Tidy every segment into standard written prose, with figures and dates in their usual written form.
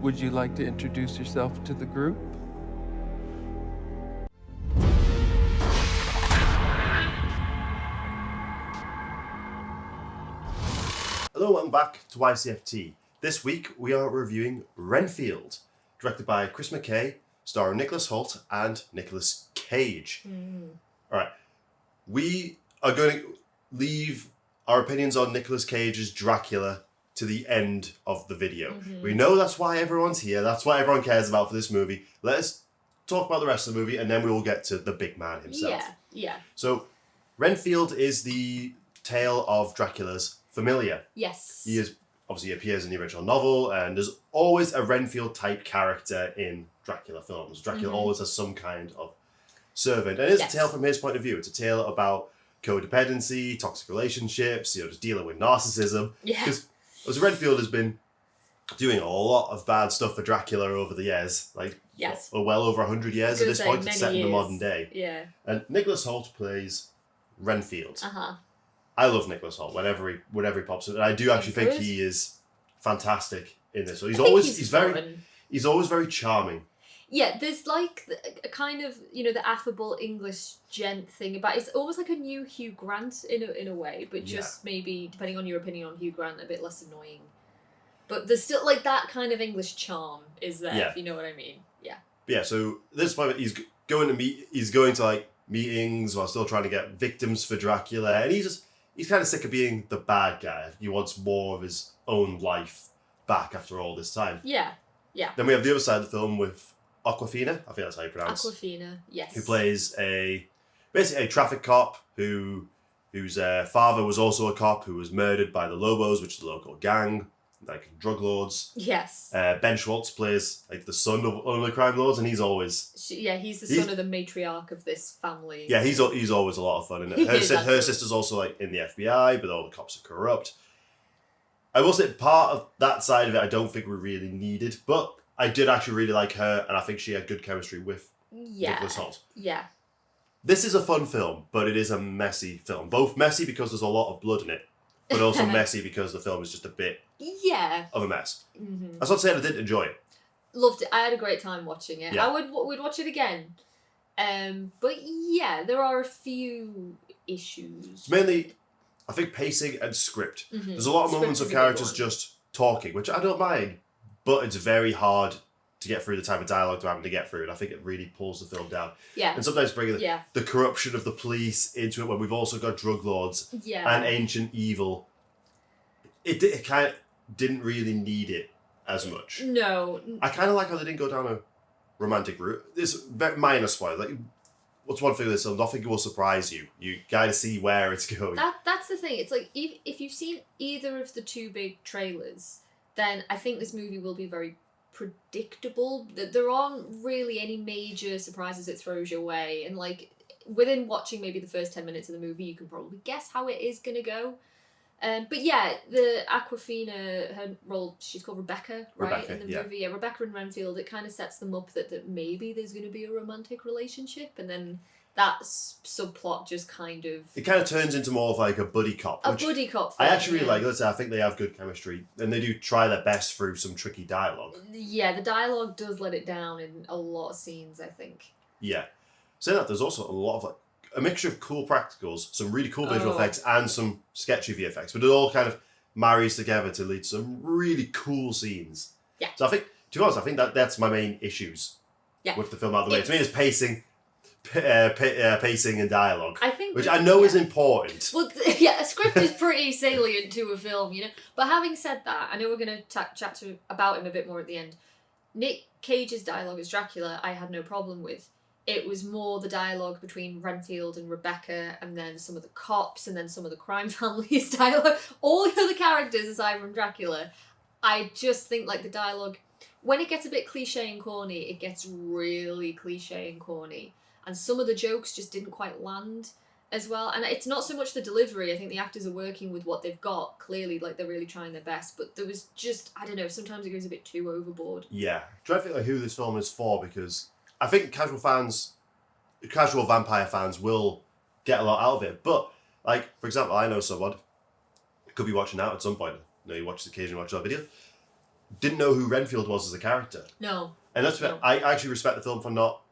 Would you like to introduce yourself to the group? Hello, welcome back to Ycft. This week we are reviewing Renfield, directed by Chris McKay, starring Nicholas Hoult and Nicolas Cage. Alright, we are going to leave our opinions on Nicolas Cage's Dracula to the end of the video. We know that's why everyone's here, that's what everyone cares about for this movie. Let us talk about the rest of the movie and then we will get to the big man himself. Yeah. So, Renfield is the tale of Dracula's familiar. Yes. He obviously appears in the original novel, and there's always a Renfield-type character in Dracula films. Dracula always has some kind of servant. And it's a tale from his point of view. It's a tale about codependency, toxic relationships, just dealing with narcissism. Yeah. Because Renfield has been doing a lot of bad stuff for Dracula over the years. Well over 100 years at this point. It's set in the modern day. Yeah. And Nicholas Hoult plays Renfield. Uh-huh. I love Nicholas Hoult whenever he pops up, and I do actually think he is fantastic in this. So he's always very charming. Yeah, there's like a kind of the affable English gent thing about it's almost like a new Hugh Grant in a way, but just maybe depending on your opinion on Hugh Grant, a bit less annoying. But there's still like that kind of English charm is there, if you know what I mean. Yeah. Yeah. So at this point, he's going to like meetings while still trying to get victims for Dracula, and he's kind of sick of being the bad guy. He wants more of his own life back after all this time. Yeah. Then we have the other side of the film with Awkwafina. I think that's how you pronounce it. Awkwafina, yes. Who plays basically a traffic cop whose father was also a cop who was murdered by the Lobos, which is a local gang, like drug lords. Yes. Ben Schwartz plays like the son of one of the crime lords, and he's he's the son of the matriarch of this family. Yeah, he's always a lot of fun. And her sister's also like in the FBI, but all the cops are corrupt. I will say part of that side of it I don't think we really needed, but I did actually really like her, and I think she had good chemistry with Nicholas Hoult. Yeah. This is a fun film, but it is a messy film. Both messy because there's a lot of blood in it, but also messy because the film is just a bit of a mess. That's not saying I didn't enjoy it. Loved it. I had a great time watching it. Yeah. We'd watch it again. But yeah, there are a few issues. Mainly, I think pacing and script. There's a lot of moments of characters just talking, which I don't mind, but it's very hard to get through the type of dialogue they're having to get through, and I think it really pulls the film down. Yeah. And sometimes bringing the corruption of the police into it when we've also got drug lords and ancient evil. It kind of didn't really need it as much. No. I kind of like how they didn't go down a romantic route. This very minor spoiler. Like, what's one thing with this film? Nothing will surprise you. You gotta see where it's going. That's the thing. It's like if you've seen either of the two big trailers, then I think this movie will be very predictable. There aren't really any major surprises it throws your way, and like within watching maybe the first 10 minutes of the movie, you can probably guess how it is gonna go. But yeah, the Awkwafina, her role, she's called Rebecca, right? In the movie. Yeah, Rebecca and Renfield, it kind of sets them up that maybe there's going to be a romantic relationship, and then that subplot just kind of... It kind of turns into more of like a buddy cop. A buddy cop thing, I actually really like. Let's say I think they have good chemistry, and they do try their best through some tricky dialogue. Yeah, the dialogue does let it down in a lot of scenes, I think. Yeah. Saying that, there's also a lot of like a mixture of cool practicals, some really cool visual effects, and some sketchy VFX, but it all kind of marries together to lead to some really cool scenes. Yeah. So I think, to be honest, I think that's my main issues with the film out of the way. To me, it's pacing and dialogue, which I know is important. Well, yeah, a script is pretty salient to a film, But having said that, I know we're going to chat about him a bit more at the end. Nick Cage's dialogue as Dracula, I had no problem with. It was more the dialogue between Renfield and Rebecca, and then some of the cops, and then some of the crime families dialogue. All the other characters aside from Dracula, I just think like the dialogue, when it gets a bit cliche and corny, it gets really cliche and corny. And some of the jokes just didn't quite land as well. And it's not so much the delivery. I think the actors are working with what they've got. Clearly, like, they're really trying their best. But there was just, I don't know, sometimes it goes a bit too overboard. Yeah. Trying to think like who this film is for, because I think casual vampire fans will get a lot out of it. But, like, for example, I know someone, could be watching out at some point. You watch the occasionally watch our video. didn't know who Renfield was as a character. No. And that's No. I actually respect the film for not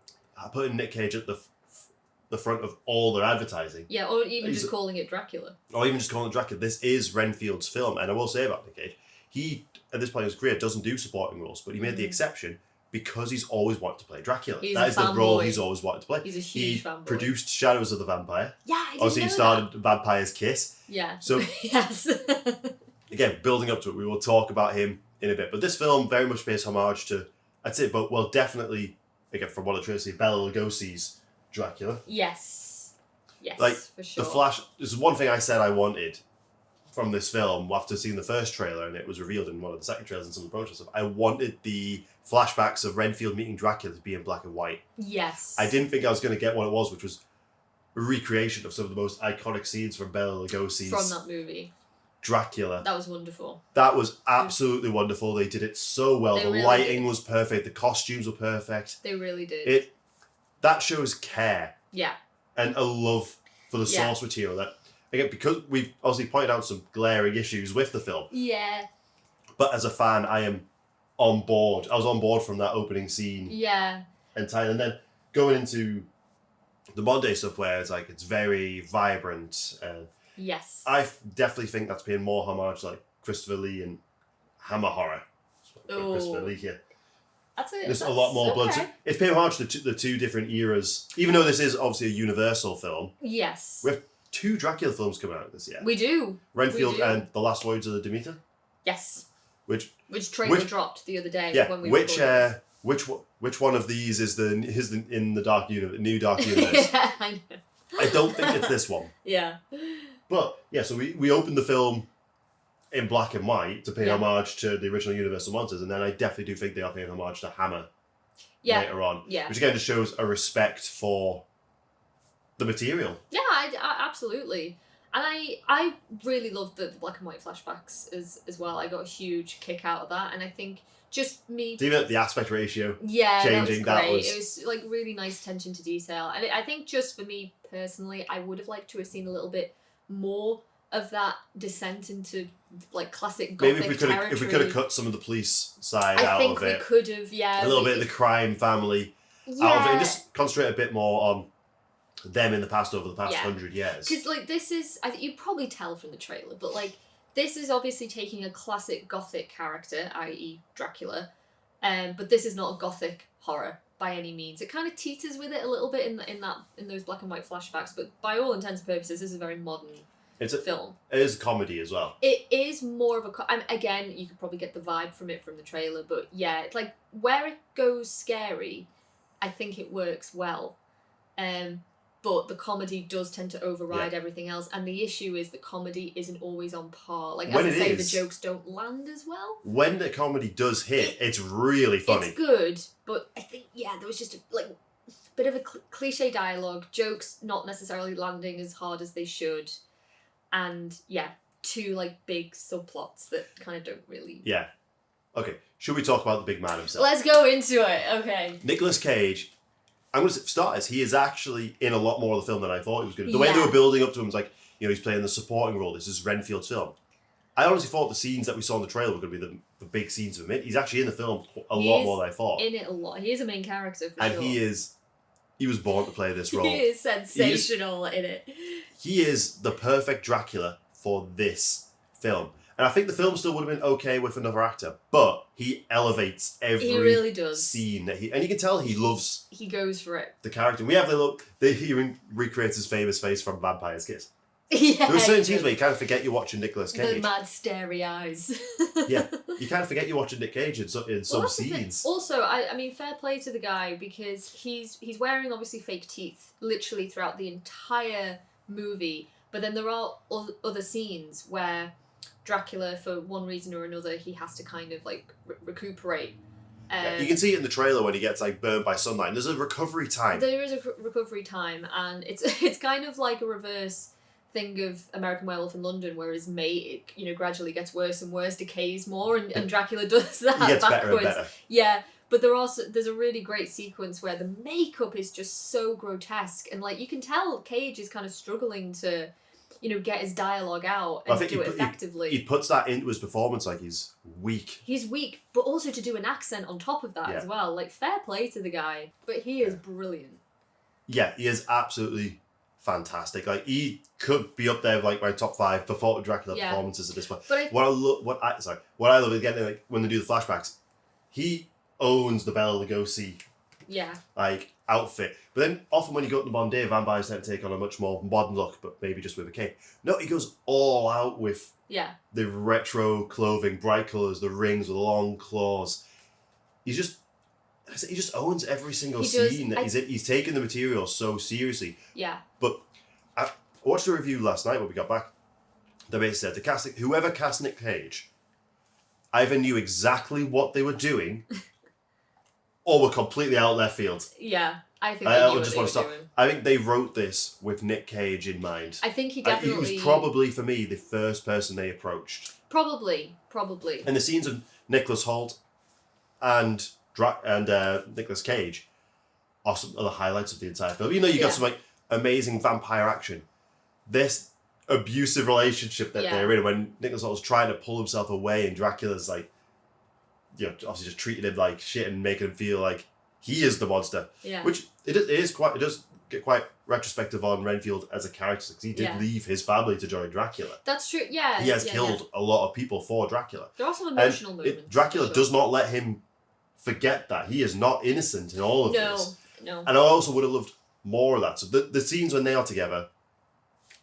putting Nick Cage at the front of all their advertising. Yeah, or even just calling it Dracula. Or even just calling it Dracula. This is Renfield's film, and I will say about Nick Cage, he, at this point in his career, doesn't do supporting roles, but he made the exception because he's always wanted to play Dracula. That is the role he's always wanted to play. He's a huge fanboy. He produced Shadows of the Vampire. Yeah, I didn't Obviously, he know started that. Vampire's Kiss. Yeah. So, yes. again, building up to it, we will talk about him in a bit. But this film very much pays homage to, I'd say, but well, definitely, again, from what I'm trying to say, Bela Lugosi's Dracula. Yes. Yes, Like, for sure. The Flash, this is one thing I said I wanted from this film after seeing the first trailer, and it was revealed in one of the second trailers and some of the promotion stuff. I wanted the flashbacks of Renfield meeting Dracula to be in black and white. Yes. I didn't think I was going to get what it was, which was a recreation of some of the most iconic scenes from Bela Lugosi's From that movie. Dracula. That was wonderful. That was absolutely wonderful. They did it so well. They The really lighting did. was perfect. The costumes were perfect. They really did. That shows care Yeah. and a love for the Yeah. source material. That, again, because we've obviously pointed out some glaring issues with the film, Yeah. but as a fan, I am on board. I was on board from that opening scene Yeah. entirely. And then going into the Monday stuff where it's very vibrant. Yes. I definitely think that's paying more homage to like Christopher Lee and Hammer Horror. Christopher Lee here. There's a lot more blood. So it's paying homage to the two different eras. Even though this is obviously a Universal film, Yes. we have 2 Dracula films coming out this year. We do. Renfield We do. and The Last Voyage of the Demeter. Yes. Which trailer dropped the other day when we which recorded which one of these is the in the Dark Universe, new Dark Universe? Yeah, I know. I don't think it's this one. Yeah. But yeah, so we opened the film in black and white to pay Yeah. homage to the original Universal monsters, and then I definitely do think they are paying homage to Hammer Yeah. later on. Yeah. Which again just shows a respect for the material. Yeah, I absolutely. And I really loved the black and white flashbacks as well. I got a huge kick out of that, and I think just me. So even the aspect ratio. Yeah, changing, that that was great. was- It was like really nice attention to detail, and I think just for me personally, I would have liked to have seen a little bit more of that descent into like classic gothic Maybe if we could have cut some of the police side I out think of we it, could have, yeah. a little bit of the crime family out of it, and just concentrate a bit more on them in the past over the past 100 years. Because like this is, I think you probably tell from the trailer, but like this is obviously taking a classic gothic character, i.e. Dracula, but this is not a gothic horror by any means. It kind of teeters with it a little bit in those black and white flashbacks, but by all intents and purposes, this is a very modern film. It is a comedy as well. It is more of a... again, you could probably get the vibe from it from the trailer, but yeah, it's like where it goes scary, I think it works well. But the comedy does tend to override everything else, and the issue is the comedy isn't always on par. Like, When as I it say, is, the jokes don't land as well. When the comedy does hit, it's really funny. It's good, but I think, there was just a bit of a cliche dialogue, jokes not necessarily landing as hard as they should, and two big subplots that kind of don't really... Yeah. Okay, should we talk about the big man himself? Let's go into it, okay. Nicolas Cage, I'm going to start as he is actually in a lot more of the film than I thought he was going to. The way they were building up to him was he's playing the supporting role. This is Renfield's film. I honestly thought the scenes that we saw in the trailer were going to be the big scenes of him. He's actually in the film a lot more than I thought. In it a lot. He is a main character for sure. And he was born to play this role. He is sensational in it. He is the perfect Dracula for this film. And I think the film still would have been okay with another actor, but he elevates every really does. scene that and you can tell he loves. He goes for it. The character. We have the look. He recreates his famous face from Vampire's Kiss. Yeah, There are certain scenes where you kind of forget you're watching Nicolas Cage. The mad starey eyes. Yeah, you kind of forget you're watching Nick Cage in some scenes. Also, I mean, fair play to the guy because he's wearing obviously fake teeth literally throughout the entire movie, but then there are other scenes where Dracula, for one reason or another, he has to kind of recuperate. You can see it in the trailer when he gets burned by sunlight. And there's a recovery time. There is a recovery time, and it's kind of like a reverse thing of American Werewolf in London, where his mate gradually gets worse and worse, decays more, and Dracula does that He gets backwards. better and better. Yeah, but there's a really great sequence where the makeup is just so grotesque, and you can tell Cage is kind of struggling to get his dialogue out I and think do it effectively. He puts that into his performance like he's weak. He's weak, but also to do an accent on top of that as well. Like, fair play to the guy. But he is brilliant. Yeah, he is absolutely fantastic. Like, he could be up there with, like, my top 5 before Dracula performances at this point. But what I love again, like, when they do the flashbacks, he owns the Bela Lugosi outfit. But then often when you go to the modern day, vampires tend to take on a much more modern look, but maybe just with a cape. No, he goes all out with the retro clothing, bright colours, the rings with long claws. He just owns every single scene that he's in. He's taken the material so seriously. Yeah. But I watched a review last night when we got back. They basically said whoever cast Nick Cage either knew exactly what they were doing or were completely out left field. Yeah, I think they knew what they were doing. I think they wrote this with Nick Cage in mind. I think he definitely... He was probably, for me, the first person they approached. Probably. And the scenes of Nicholas Hoult and Nicolas Cage are some of the highlights of the entire film. You got some like amazing vampire action. This abusive relationship that they're in, when Nicolas Hoult's trying to pull himself away and Dracula's like, obviously just treating him like shit and making him feel like he is the monster. Yeah. Which it does get quite retrospective on Renfield as a character, because he did leave his family to join Dracula. That's true. Yeah. He has killed a lot of people for Dracula. There are some emotional moments. Dracula does not let him forget that. He is not innocent in all of this. No. And I also would have loved more of that. So the scenes when they are together,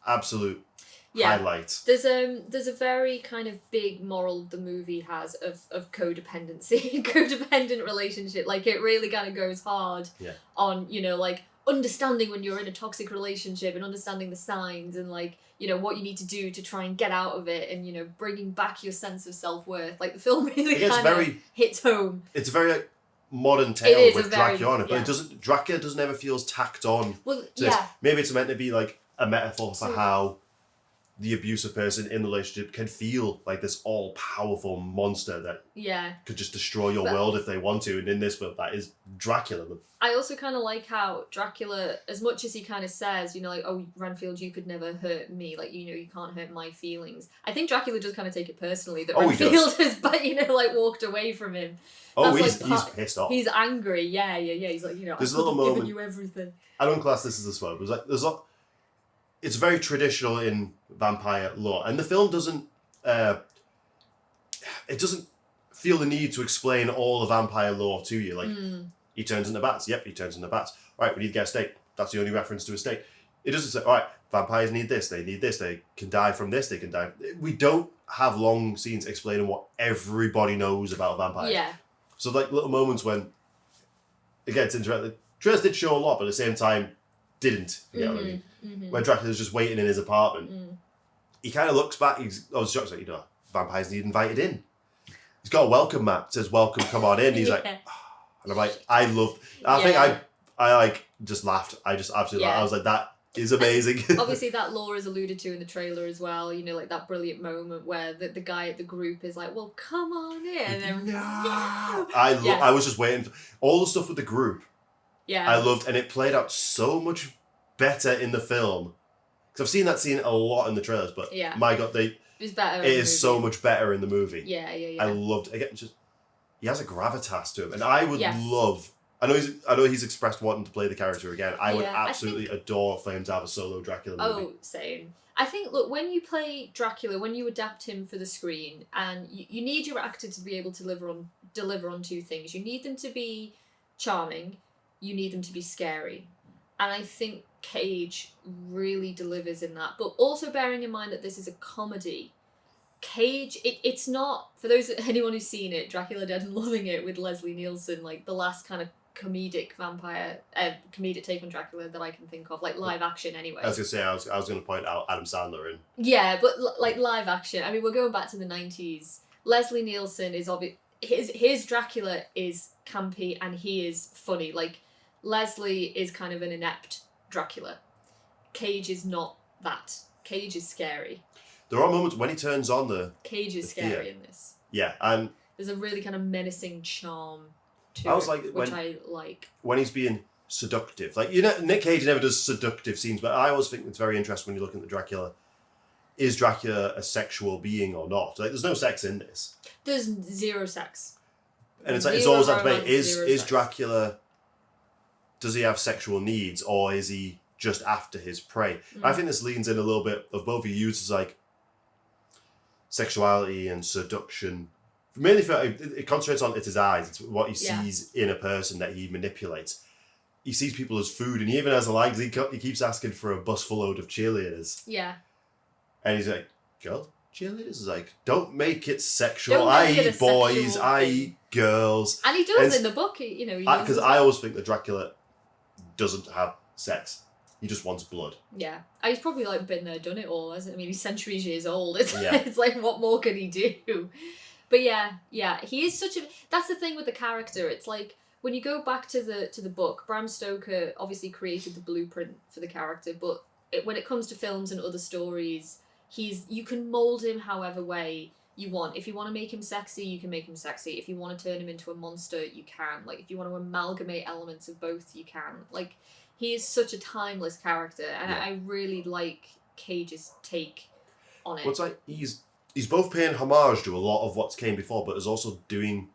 absolute highlight. There's a very kind of big moral the movie has of codependency, codependent relationship. Like, it really kind of goes hard on, like, understanding when you're in a toxic relationship and understanding the signs and, like, what you need to do to try and get out of it and, bringing back your sense of self-worth. Like, the film really kind of hits home. It's a very modern tale with Dracula on it, but Dracula doesn't ever feels tacked on. Well, Maybe it's meant to be like a metaphor for how the abusive person in the relationship can feel like this all-powerful monster that could just destroy your world if they want to. And in this world, that is Dracula. I also kind of like how Dracula, as much as he kind of says, like, oh, Renfield, you could never hurt me. Like, you can't hurt my feelings. I think Dracula does kind of take it personally that Renfield has, like, walked away from him. Oh, he's pissed off. He's angry. Yeah. He's like, there's I've given you everything. I don't class this as a spoiler. It's very traditional in vampire lore, and the film doesn't feel the need to explain all the vampire lore to you. Like, he turns into bats. Yep, he turns into bats. All right, we need to get a steak. That's the only reference to a steak. It doesn't say, all right, vampires need this, they need this, they can die from this, they can die. We don't have long scenes explaining what everybody knows about vampires. Yeah. So, like, little moments when, again, it's interesting. Trailers did show a lot, but at the same time, didn't. You know what I mean? Mm-hmm. When Dracula's just waiting in his apartment, he kind of looks back. I was shocked, like, vampires need invited in. He's got a welcome mat. It says, welcome, come on in. He's like, oh. And I'm like, I think I like just laughed. I just absolutely laughed. I was like, that is amazing. Obviously, that lore is alluded to in the trailer as well. Like that brilliant moment where the guy at the group is like, well, come on in. And no. I was just waiting for all the stuff with the group. Yeah. I loved, and it played out so much better in the film. Because I've seen that scene a lot in the trailers, but my God, it's better. It is so much better in the movie. Yeah. I loved, again, just, he has a gravitas to him, and I would love. I know he's expressed wanting to play the character again. I would absolutely adore for him to have a solo Dracula movie. Oh, same. I think, look, when you play Dracula, when you adapt him for the screen, and you need your actor to be able to deliver on two things. You need them to be charming. You need them to be scary. And I think Cage really delivers in that. But also bearing in mind that this is a comedy. Cage, it's not, for anyone who's seen it, Dracula Dead and Loving It with Leslie Nielsen, like the last kind of comedic vampire, comedic take on Dracula that I can think of, like live action anyway. I was going to say, I was going to point out Adam Sandler in. Yeah, but like live action, I mean, we're going back to the 90s. Leslie Nielsen is his Dracula is campy and he is funny. Like, Leslie is kind of an inept Dracula. Cage is not that. Cage is scary. There are moments when he turns on the... Cage is scary in this. Yeah, and... There's a really kind of menacing charm to which I like. When he's being seductive. Like, Nick Cage never does seductive scenes, but I always think it's very interesting when you look at the Dracula is Dracula a sexual being or not? Like, there's no sex in this. There's zero sex. And it's like, it's Zero always that romance, debate. zero Is sex. Dracula, does he have sexual needs, or is he just after his prey? I think this leans in a little bit of both. He uses like sexuality and seduction. Mainly for it concentrates on it's his eyes. It's what he sees in a person that he manipulates. He sees people as food, and he even has a line. He keeps asking for a bus full load of cheerleaders. Yeah. And he's like, girl, cheerleaders? Is like, don't make it sexual. Don't I make it eat a boys. sexual I thing. eat girls. And he does And in the book. He because uses I it. always think that Dracula doesn't have sex. He just wants blood. Yeah. He's probably like been there, done it all, hasn't he? I mean, he's centuries years old. It's, Yeah. it's like, what more can he do? But yeah, he is such a... That's the thing with the character. It's like, when you go back to the book, Bram Stoker obviously created the blueprint for the character, but when it comes to films and other stories, you can mould him however way you want. If you want to make him sexy, you can make him sexy. If you want to turn him into a monster, you can. Like, if you want to amalgamate elements of both, you can. Like, he is such a timeless character, and I really like Cage's take on it. What's like he's both paying homage to a lot of what's came before, but is also doing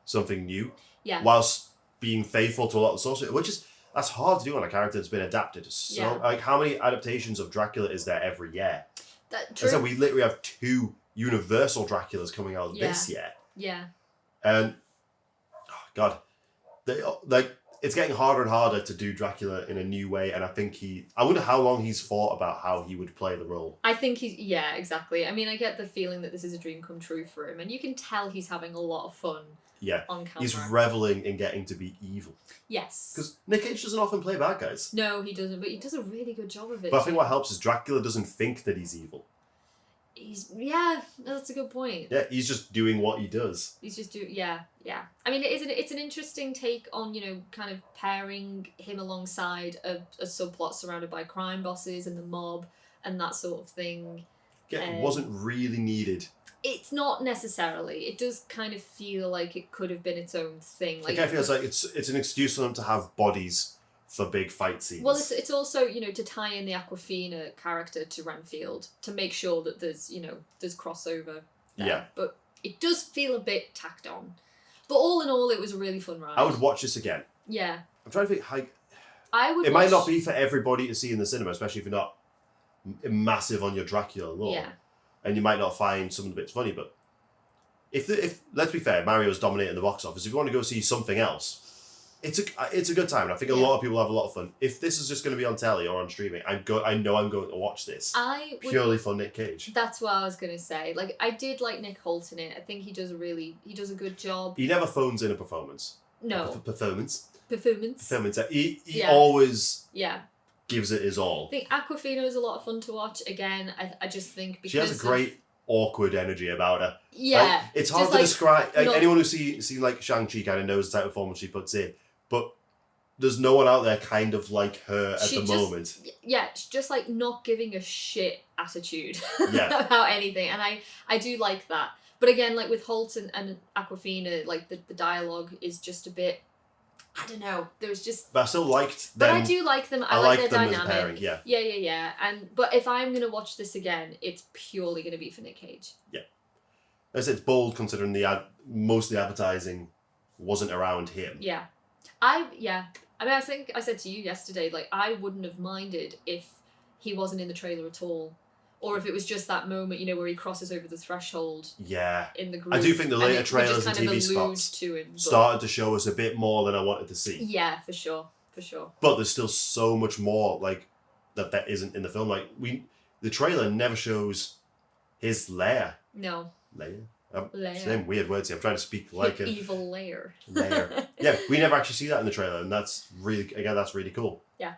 something new. Yeah. Whilst being faithful to a lot of the source, that's hard to do on a character that's been adapted. So like, how many adaptations of Dracula is there every year? True. So we literally have 2 Universal Draculas coming out this year. Yeah. And oh God, it's getting harder and harder to do Dracula in a new way, and I wonder how long he's thought about how he would play the role. I think exactly. I mean, I get the feeling that this is a dream come true for him, and you can tell he's having a lot of fun. Yeah, on camera. he's reveling in getting to be evil. Yes. Because Nick Cage doesn't often play bad guys. No, he doesn't, but he does a really good job of it. But I think what helps is Dracula doesn't think that he's evil. That's a good point. Yeah, he's just doing what he does. He's just yeah. I mean, it's an interesting take on, kind of pairing him alongside a subplot surrounded by crime bosses and the mob and that sort of thing. Yeah, it wasn't really needed. It's not necessarily. It does kind of feel like it could have been its own thing. Like, it kind of feels like it's an excuse for them to have bodies for big fight scenes. Well, it's also, to tie in the Awkwafina character to Renfield to make sure that there's crossover there. Yeah. But it does feel a bit tacked on. But all in all, it was a really fun ride. I would watch this again. Yeah. I'm trying to think how... It might not be for everybody to see in the cinema, especially if you're not massive on your Dracula lore. Yeah. And you might not find some of the bits funny, but if let's be fair, Mario's dominating the box office. If you want to go see something else, it's a good time. And I think a lot of people have a lot of fun. If this is just going to be on telly or on streaming, I know I'm going to watch this. Purely for Nick Cage. That's what I was going to say. Like, I did like Nick Holt in it. I think he does a good job. He never phones in a performance. No. Performance. He always gives it his all. I think Awkwafina is a lot of fun to watch. Again, I just think because she has a great awkward energy about her. Yeah. Like, it's hard to describe. Like, anyone who's seen like Shang-Chi kind of knows the type of performance she puts in. But there's no one out there kind of like her at the moment. Yeah, it's just like not giving a shit attitude about anything. And I do like that. But again, like with Holt and Awkwafina, like the dialogue is just a bit... I don't know. There's just... But I still liked them. But I do like them. I like their them dynamic. as a pairing, Yeah. But if I'm going to watch this again, it's purely going to be for Nick Cage. Yeah. As I said, it's bold considering most of the advertising wasn't around him. Yeah. I mean, I think I said to you yesterday, like, I wouldn't have minded if he wasn't in the trailer at all. Or if it was just that moment, where he crosses over the threshold. Yeah. In the group. I do think the later trailers and TV spots started to show us a bit more than I wanted to see. Yeah, for sure. But there's still so much more like that isn't in the film. Like the trailer never shows his lair. No. Lair. Lair. Same weird words here. I'm trying to speak like an evil lair. Lair. Yeah, we never actually see that in the trailer, and that's really cool. Yeah.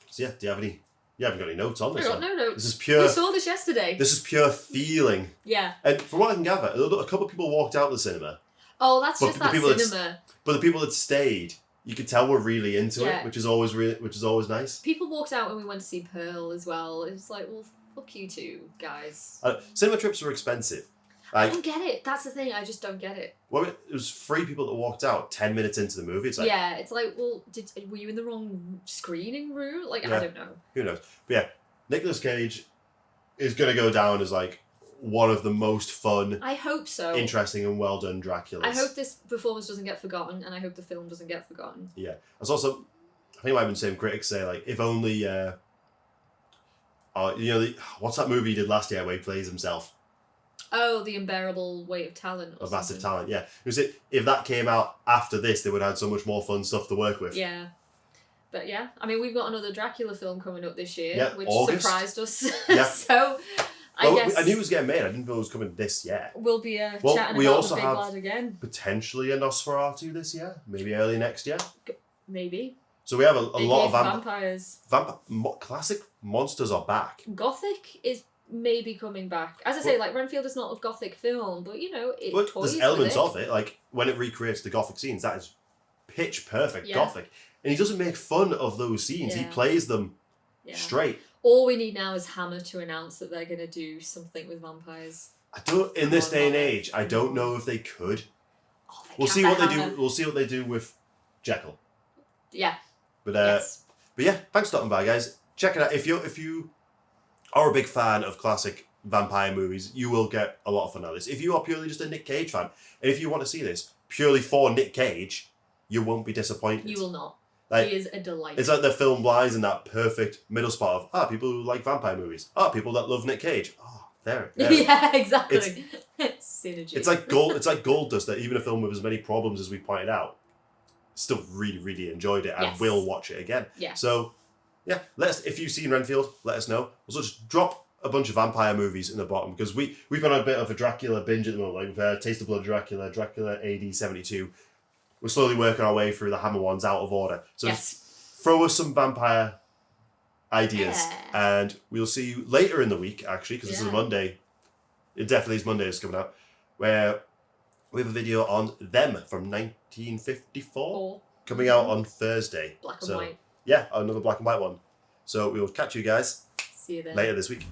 So yeah, do you have any? You haven't got any notes on this? I got no notes. This is pure. We saw this yesterday. This is pure feeling. Yeah. And from what I can gather, a couple of people walked out of the cinema. Oh, that's just that cinema. But the people that stayed, you could tell were really into it, which is always nice. People walked out when we went to see Pearl as well. It's like, well, fuck you two guys. Cinema trips were expensive. I don't get it. That's the thing. I just don't get it. Well, it was 3 people that walked out 10 minutes into the movie. It's like, it's like, well, were you in the wrong screening room? Like, I don't know. Who knows? But yeah, Nicolas Cage, is going to go down as like one of the most fun, I hope so. interesting, and well done Draculas. I hope this performance doesn't get forgotten, and I hope the film doesn't get forgotten. Yeah. There's also, I think I've been saying critics say like, if only, what's that movie he did last year where he plays himself? Oh, The Unbearable Weight of Talent. Of Massive Talent, yeah. If that came out after this, they would have had so much more fun stuff to work with. Yeah. But yeah, I mean, we've got another Dracula film coming up this year, Yeah, which August. surprised us. Yeah. So, I guess... I knew it was getting made. I didn't know it was coming this year. We'll be Well, chatting we about also the big have- lad again. Potentially a Nosferatu this year. Maybe early next year. Maybe. So we have a Big lot hit of vampires. classic monsters are back. Gothic is maybe coming back. As I say, like, Renfield is not a Gothic film, but, you know, it But toys there's elements with of it. Like, when it recreates the Gothic scenes, that is pitch perfect Yeah. Gothic. And he doesn't make fun of those scenes. He Yeah. plays them Yeah. straight. All we need now is Hammer to announce that they're going to do something with vampires. In this Come on, day and Hammer. age, I don't know if they could. Oh, We'll can see what they Hammer. do. We'll see what they do with Jekyll. Yeah. But Yes. But yeah, thanks for stopping by, guys. Check it out. If you are a big fan of classic vampire movies, you will get a lot of fun out of this. If you are purely just a Nick Cage fan, and if you want to see this purely for Nick Cage, you won't be disappointed. You will not. Like, He is a delight. it's like the film lies in that perfect middle spot of people who like vampire movies, people that love Nick Cage. Oh, there. Yeah, exactly. Synergy. It's like gold. It's like gold dust. That even a film with as many problems as we pointed out, still really, really enjoyed it and Yes. will watch it again. Yeah. So, yeah, if you've seen Renfield, let us know. Also, just drop a bunch of vampire movies in the bottom because we've been on a bit of a Dracula binge at the moment. Like we've had Taste of Blood, Dracula AD 72. We're slowly working our way through the Hammer ones out of order. So Yes. just throw us some vampire ideas, Yeah. and we'll see you later in the week. Actually, because this is Yeah. Monday. It definitely is Monday. It's coming out where we have a video on Them from 1954 Or coming out on Thursday. black and So, white. yeah, another black and white one. So we will catch you guys See you then. later this week.